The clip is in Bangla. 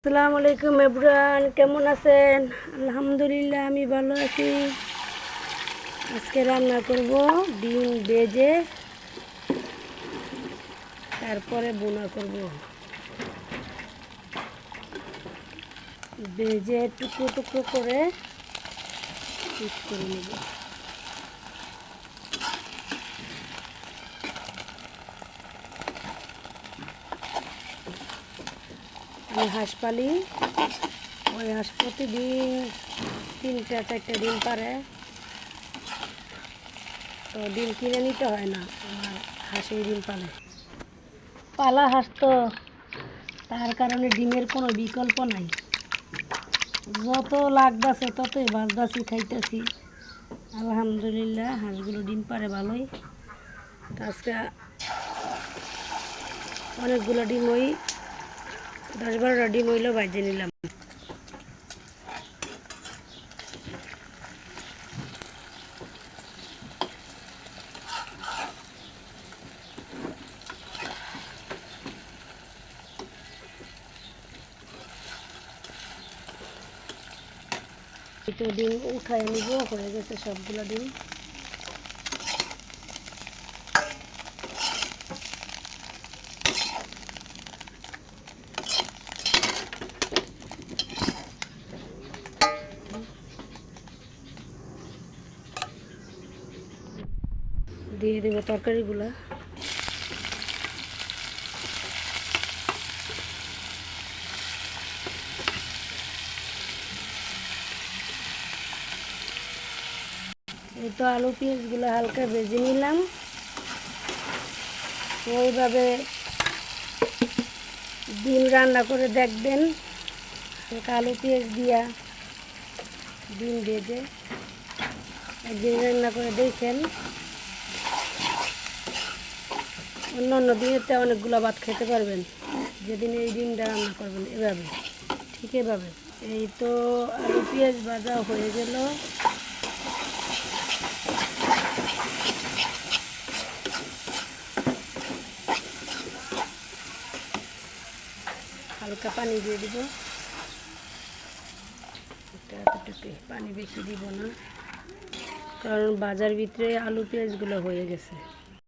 আসসালামু আলাইকুম এভরিওয়ান, কেমন আছেন? আলহামদুলিল্লাহ আমি ভালো আছি। আজকে রান্না করব ডিম ভেজে তারপরে বোনা করব। ভেজে টুকরো টুকরো করে পিস করে নেব। আমি হাঁস পালি, ওই হাঁস প্রতিদিন 3-4টা ডিম পারে, তো ডিম কিনে নিতে হয় না, আমার হাঁসের ডিম পালে। পালা হাঁস তো, তার কারণে ডিমের কোনো বিকল্প নাই। যত লাগতেছে ততই বাজদাছি, খাইতেছি। আলহামদুলিল্লাহ হাঁসগুলো ডিম পারে ভালোই। আজকে অনেকগুলো ডিম, ওই 10-12টা ডিম হইলো ভাজে নিলাম। একটু ডিম উঠায় নিব, হয়ে গেছে সবগুলো ডিম। দিয়ে দেবো তরকারিগুলা। এই তো আলু পেঁয়াজগুলো হালকা ভেজে নিলাম। ওইভাবে ডিম রান্না করে দেখবেন, হালকা আলু পেঁয়াজ দিয়া ডিম ভেজে একদিন রান্না করে দেখেন। অন্য অন্য দিনেতে অনেকগুলো ভাত খেতে পারবেন, যেদিন এই ডিমটা রান্না করবেন এভাবে, ঠিক এভাবে। এই তো আলু পেঁয়াজ ভাজা হয়ে গেল। হালকা পানি দিয়ে দিব, এতটুকু পানি বেশি দিব না, কারণ ভাজার ভিতরে আলু পেঁয়াজগুলো হয়ে গেছে।